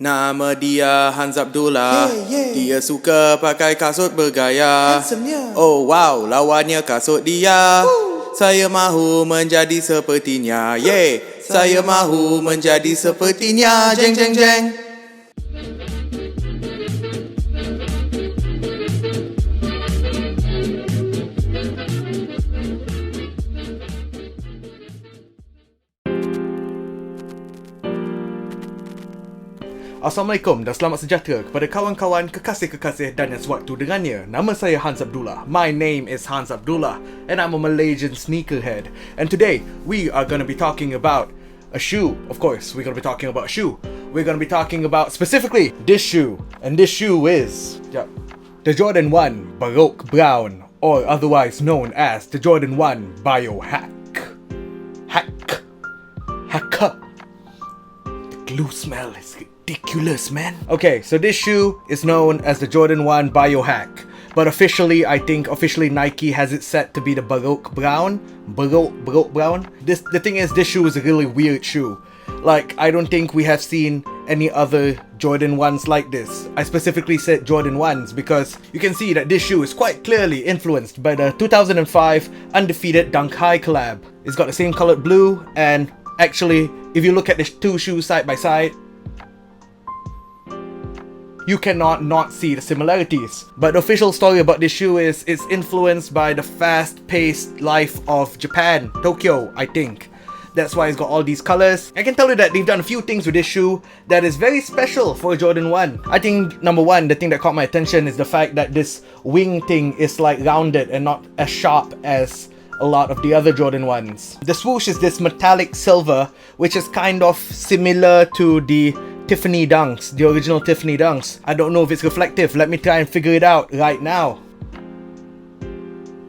Nama dia Hans Abdullah. Dia suka pakai kasut bergaya. Oh wow, lawannya kasut dia. Saya mahu menjadi sepertinya. Saya mahu menjadi sepertinya. Jeng jeng jeng. Assalamualaikum dan selamat sejahtera kepada kawan-kawan, kekasih-kekasih dan yang sewaktu dengannya. Nama saya Hans Abdullah. My name is Hans Abdullah and I'm a Malaysian sneakerhead. And today we are going to be talking about a shoe. Of course, we're going to be talking about a shoe. We're going to be talking about specifically this shoe. And this shoe is the Jordan 1 Baroque Brown, or otherwise known as the Jordan 1 BIOHACK. Hacker. The glue smell is ridiculous, man. Okay, so this shoe is known as the Jordan 1 BIOHACK, but officially, I think Nike has it set to be the Baroque Brown. Baroque Brown. The thing is, this shoe is a really weird shoe. Like, I don't think we have seen any other Jordan 1s like this. I specifically said Jordan 1s because you can see that this shoe is quite clearly influenced by the 2005 undefeated Dunk High collab. It's got the same colored blue, and actually, if you look at the two shoes side by side, you cannot not see the similarities. But the official story about this shoe is it's influenced by the fast-paced life of Japan, Tokyo, I think. That's why it's got all these colors. I can tell you that they've done a few things with this shoe that is very special for a Jordan 1. I think number one, the thing that caught my attention is the fact that this wing thing is like rounded and not as sharp as a lot of the other Jordan 1s. The swoosh is this metallic silver, which is kind of similar to the Tiffany Dunks, the original Tiffany Dunks. I don't know if it's reflective. Let me try and figure it out right now.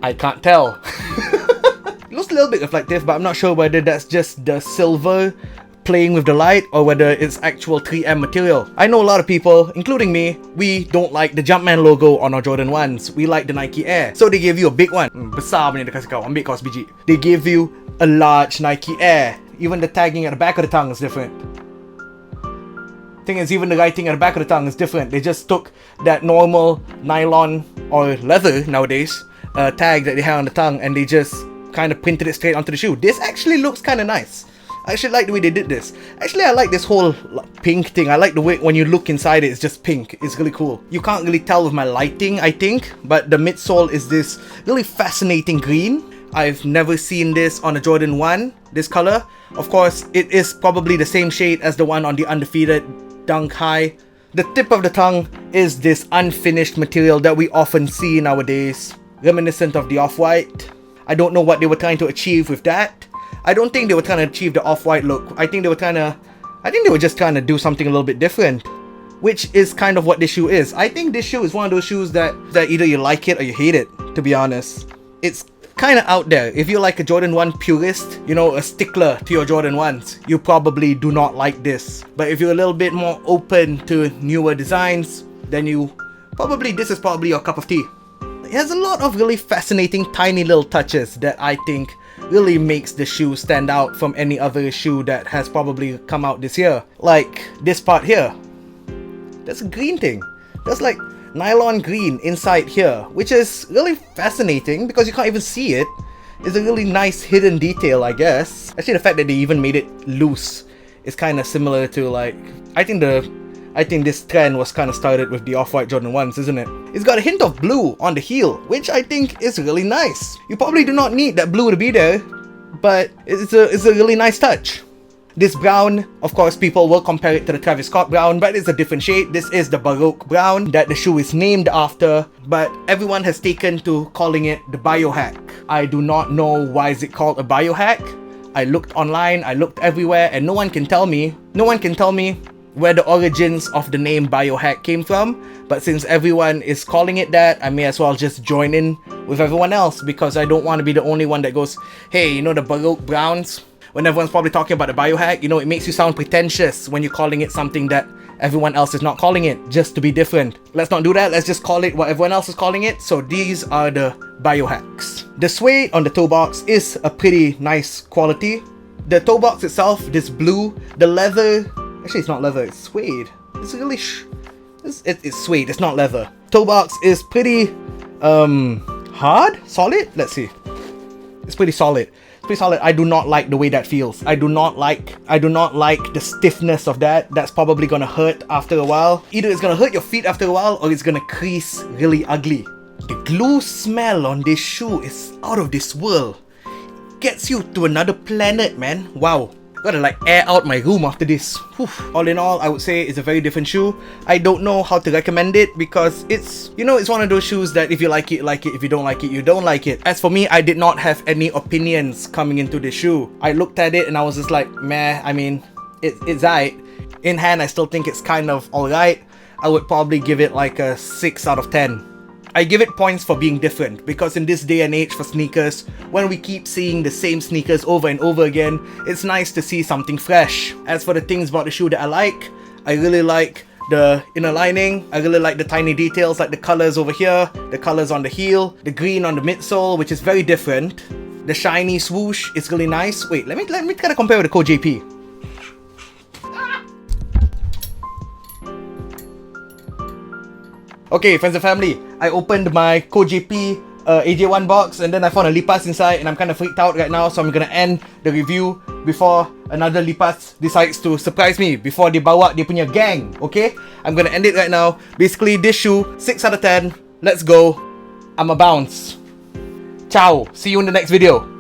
I can't tell. It looks a little bit reflective, but I'm not sure whether that's just the silver playing with the light or whether it's actual 3M material. I know a lot of people, including me, we don't like the Jumpman logo on our Jordan 1s. We like the Nike Air. So they give you a big one. Besar punya dia kasih kau, ambil kau sebiji. They give you a large Nike Air. Even the tagging at the back of the tongue is different. Thing is, even the writing at the back of the tongue is different. They just took that normal nylon or leather nowadays tag that they have on the tongue and they just kind of printed it straight onto the shoe. This actually looks kind of nice. I actually like the way they did this. Actually, I like this whole pink thing. I like the way when you look inside it, it's just pink. It's really cool. You can't really tell with my lighting, I think, but the midsole is this really fascinating green. I've never seen this on a Jordan 1, this color. Of course, it is probably the same shade as the one on the undefeated Dunk High. The tip of the tongue is this unfinished material that we often see nowadays, reminiscent of the off-white. I don't know what they were trying to achieve with that. I don't think they were trying to achieve the off-white look. I think they were just trying to do something a little bit different, which is kind of what this shoe is. I think this shoe is one of those shoes that either you like it or you hate it, to be honest. It's kind of out there. If you're like a Jordan 1 purist, you know, a stickler to your Jordan 1s, you probably do not like this. But if you're a little bit more open to newer designs, then this is probably your cup of tea. It has a lot of really fascinating tiny little touches that I think really makes the shoe stand out from any other shoe that has probably come out this year. Like this part here. That's a green thing. That's like nylon green inside here, which is really fascinating because you can't even see it. It's a really nice hidden detail, I guess. Actually, the fact that they even made it loose is kind of similar to like, I think this trend was kind of started with the off-white Jordan 1s, isn't it? It's got a hint of blue on the heel, which I think is really nice. You probably do not need that blue to be there, but it's a really nice touch. This brown, of course, people will compare it to the Travis Scott brown, but it's a different shade. This is the Baroque Brown that the shoe is named after, but everyone has taken to calling it the BIOHACK. I do not know why is it called a BIOHACK. I looked online, I looked everywhere, and no one can tell me where the origins of the name BIOHACK came from. But since everyone is calling it that, I may as well just join in with everyone else because I don't want to be the only one that goes, hey, you know the Baroque Browns? When everyone's probably talking about the BIOHACK, you know, it makes you sound pretentious when you're calling it something that everyone else is not calling it, just to be different. Let's not do that, let's just call it what everyone else is calling it. So these are the BIOHACKs. The suede on the toe box is a pretty nice quality. The toe box itself, this blue, the leather, actually it's not leather, it's suede. It's really it's suede, it's not leather. Toe box is pretty hard, solid. Let's see. It's pretty solid. It's pretty solid. I do not like the way that feels. I do not like the stiffness of that. That's probably gonna hurt after a while. Either it's gonna hurt your feet after a while or it's gonna crease really ugly. The glue smell on this shoe is out of this world. Gets you to another planet, man. Wow. Gotta like air out my room after this. Whew. All in all, I would say it's a very different shoe. I don't know how to recommend it because it's, you know, it's one of those shoes that if you like it, like it. If you don't like it, you don't like it. As for me, I did not have any opinions coming into this shoe. I looked at it and I was just like, meh, I mean, it's alright. In hand, I still think it's kind of alright. I would probably give it like a 6 out of 10. I give it points for being different because in this day and age for sneakers, when we keep seeing the same sneakers over and over again, it's nice to see something fresh. As for the things about the shoe that I really like the inner lining. I really like the tiny details like the colors over here, the colors on the heel, the green on the midsole, which is very different. The shiny swoosh is really nice. Wait, let me kind of compare with the Code JP. Okay, friends and family, I opened my Code JP AJ1 box and then I found a lipas inside and I'm kind of freaked out right now, so I'm gonna end the review before another lipas decides to surprise me, before they bawa dia punya gang, okay? I'm gonna end it right now. Basically, this shoe, 6 out of 10. Let's go. I'm a bounce. Ciao. See you in the next video.